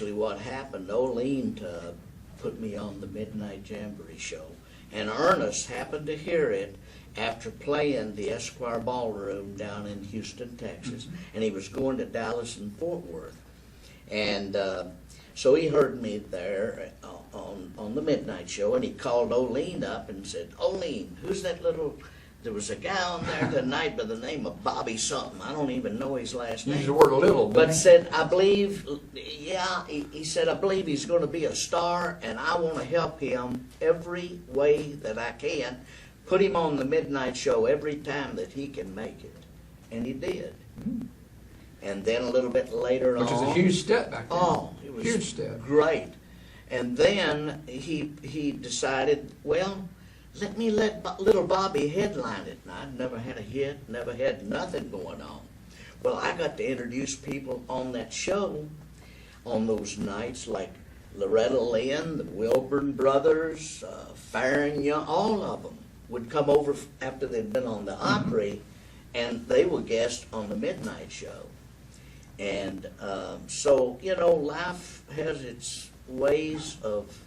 actually what happened. Olene put me on the Midnight Jamboree show, and Ernest happened to hear it after playing the Esquire Ballroom down in Houston, Texas, and he was going to Dallas and Fort Worth. And so he heard me there on the Midnight Show, and he called Olene up and said, Olene, who's that little, there was a guy on there tonight by the name of Bobby something. I don't even know his last name. Use the word little. But said, I believe, yeah, he said, I believe he's going to be a star, and I want to help him every way that I can. Put him on the Midnight Show every time that he can make it. And he did. Mm. And then a little bit later Which on. was a huge step back then. Oh, it was huge step. Great. And then he decided, well, let me let little Bobby headline it. And I'd never had a hit, never had nothing going on. Well, I got to introduce people on that show on those nights, like Loretta Lynn, the Wilburn Brothers, Farron Young, all of them would come over after they'd been on the Opry, and they were guests on the Midnight Show. And so, you know, life has its ways of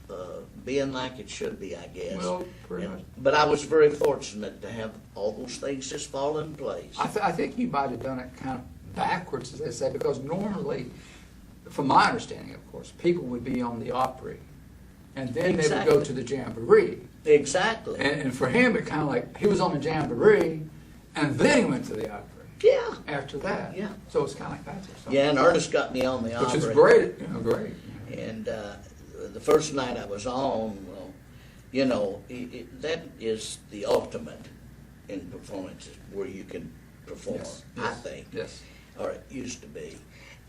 being like it should be, I guess. Well, pretty much. But I was very fortunate to have all those things just fall in place. I think you might have done it kind of backwards, as they say, because normally, from my understanding, of course, people would be on the Opry, and then they would go to the Jamboree. Exactly. And for him, it kind of like, he was on the Jamboree, and then he went to the Opry. Yeah. After that. Yeah. So it's kind of like that. Or something. Yeah, and Ernest got me on the Opry. Which is great. You know, great. And the first night I was on, well, you know, that is the ultimate in performances, where you can perform, Yes. I think. Yes. Or it used to be.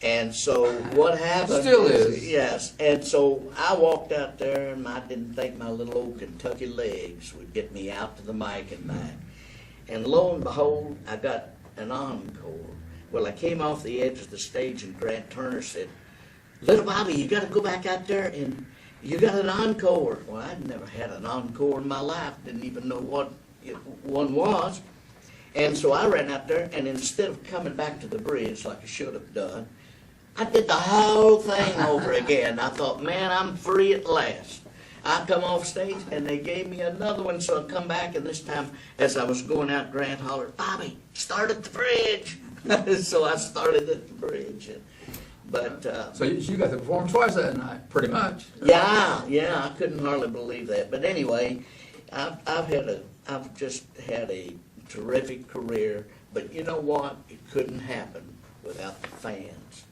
And so what happened Still is. Yes. And so I walked out there, and I didn't think my little old Kentucky legs would get me out to the mic and back. And lo and behold, I got an encore. Well, I came off the edge of the stage, and Grant Turner said, Little Bobby, you got to go back out there, and you got an encore. Well, I'd never had an encore in my life. Didn't even know what one was. And so I ran out there, and instead of coming back to the bridge like I should have done, I did the whole thing over again. I thought, man, I'm free at last. I come off stage, and they gave me another one, so I come back, and this time, as I was going out, Grant hollered, Bobby, start at the bridge. So I started at the bridge. So you got to perform twice that night, pretty much. Yeah, I couldn't hardly believe that. But anyway, I've just had a terrific career. But you know what? It couldn't happen without the fans.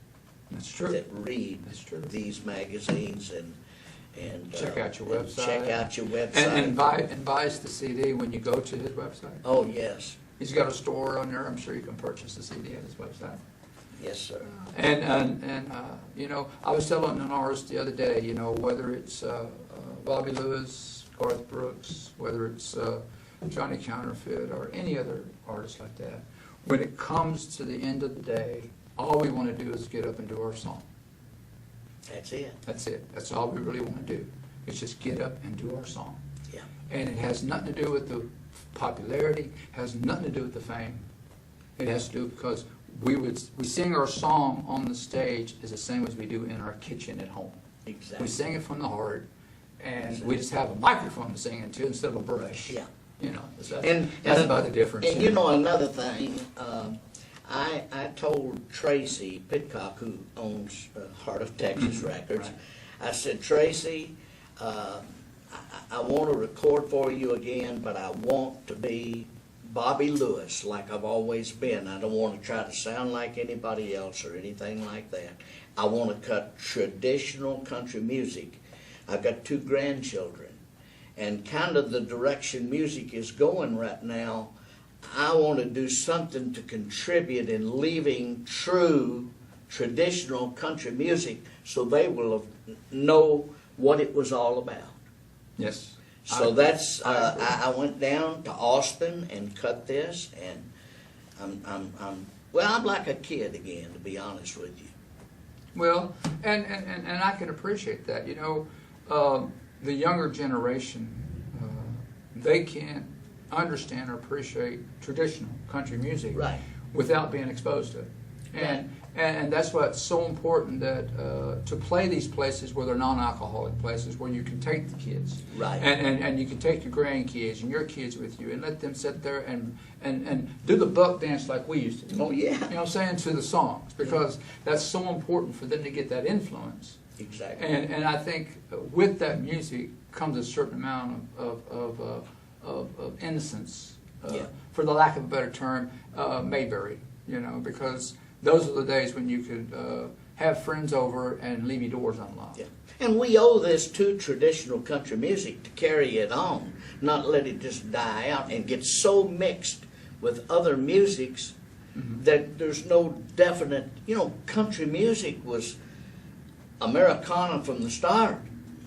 That's true. That read these magazines and check out your website. Check out your website. And buys the CD when you go to his website. Oh yes. He's got a store on there. I'm sure you can purchase the CD at his website. Yes, sir. And you know, I was telling an artist the other day, you know, whether it's Bobby Lewis, Garth Brooks, whether it's Johnny Counterfeit, or any other artist like that, when it comes to the end of the day, all we want to do is get up and do our song. That's it. That's it. That's all we really want to do. It's just get up and do our song. Yeah. And it has nothing to do with the popularity, has nothing to do with the fame. It has to do because we sing our song on the stage is the same as we do in our kitchen at home. Exactly. We sing it from the heart, and we just have a microphone to sing into instead of a brush. Yeah. You know, that's about the difference. And you know another thing, I told Tracy Pitcock, who owns Heart of Texas Records, I said, Tracy, I want to record for you again, but I want to be Bobby Lewis like I've always been. I don't want to try to sound like anybody else or anything like that. I want to cut traditional country music. I've got 2 grandchildren, and kind of the direction music is going right now, I want to do something to contribute in leaving true traditional country music so they will know what it was all about. Yes. So that's I went down to Austin and cut this, and I'm like a kid again, to be honest with you. Well, and I can appreciate that. You know, the younger generation, they can't understand or appreciate traditional country music Right. without being exposed to it. And that's why it's so important that to play these places where they're non-alcoholic places, where you can take the kids, Right. and you can take your grandkids and your kids with you, and let them sit there and do the buck dance like we used to do. Oh, yeah. You know what I'm saying, to the songs, because that's so important for them to get that influence. Exactly. And I think with that music comes a certain amount of innocence, Yeah. for the lack of a better term, Mayberry, you know, because those are the days when you could have friends over and leave your doors unlocked. Yeah. And we owe this to traditional country music to carry it on, not let it just die out and get so mixed with other musics that there's no definite, you know, country music was Americana from the start.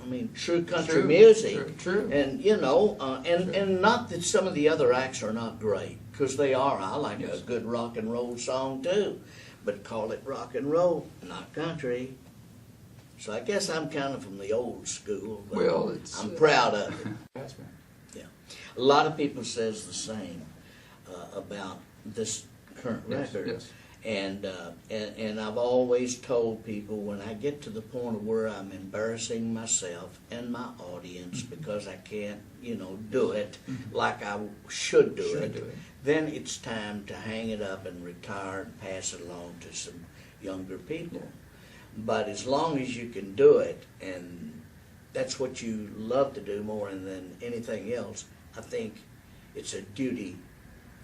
I mean, true country music. True. And, you know, and not that some of the other acts are not great, because they are. I like a good rock and roll song too, but call it rock and roll, not country. So I guess I'm kind of from the old school, but Well, I'm proud of it. That's right. Yeah. A lot of people says the same about this current record. Yes. And I've always told people when I get to the point of where I'm embarrassing myself and my audience because I can't, you know, do it like I should do it, then it's time to hang it up and retire and pass it along to some younger people. Yeah. But as long as you can do it, and that's what you love to do more than anything else, I think it's a duty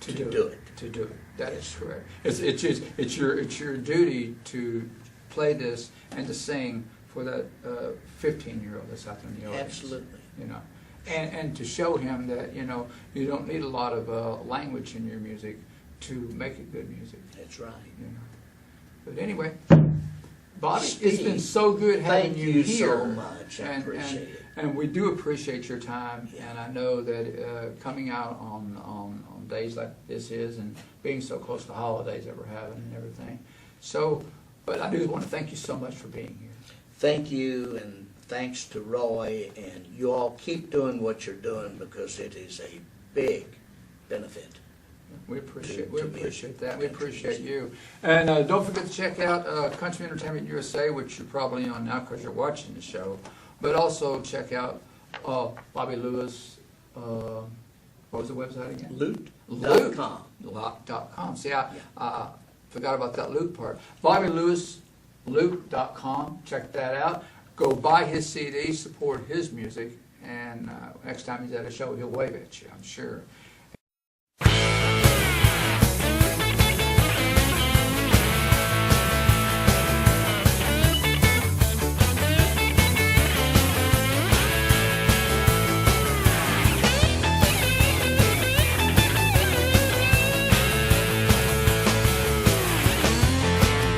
to do it. To do it. That is correct. It's your duty to play this and to sing for that 15-year-old that's out there in the audience. Absolutely. You know, and to show him that, you know, you don't need a lot of language in your music to make it good music. That's right. You know. But anyway, Bobby, Steve, it's been so good having thank you you here. so much. I appreciate it. And we do appreciate your time. Yeah. And I know that coming out on days like this is, and being so close to holidays that we're having and everything. So, but I do want to thank you so much for being here. Thank you, and thanks to Roy, and you all keep doing what you're doing because it is a big benefit. We appreciate music, that. We country appreciate music. you. And don't forget to check out Country Entertainment USA, which you're probably on now because you're watching the show. But also check out Bobby Lewis. What was the website again? Loot.com. Loot.com. See, I forgot about that Loot part. Bobby Lewis, Loot.com. Check that out. Go buy his CD, support his music, and next time he's at a show, he'll wave at you, I'm sure.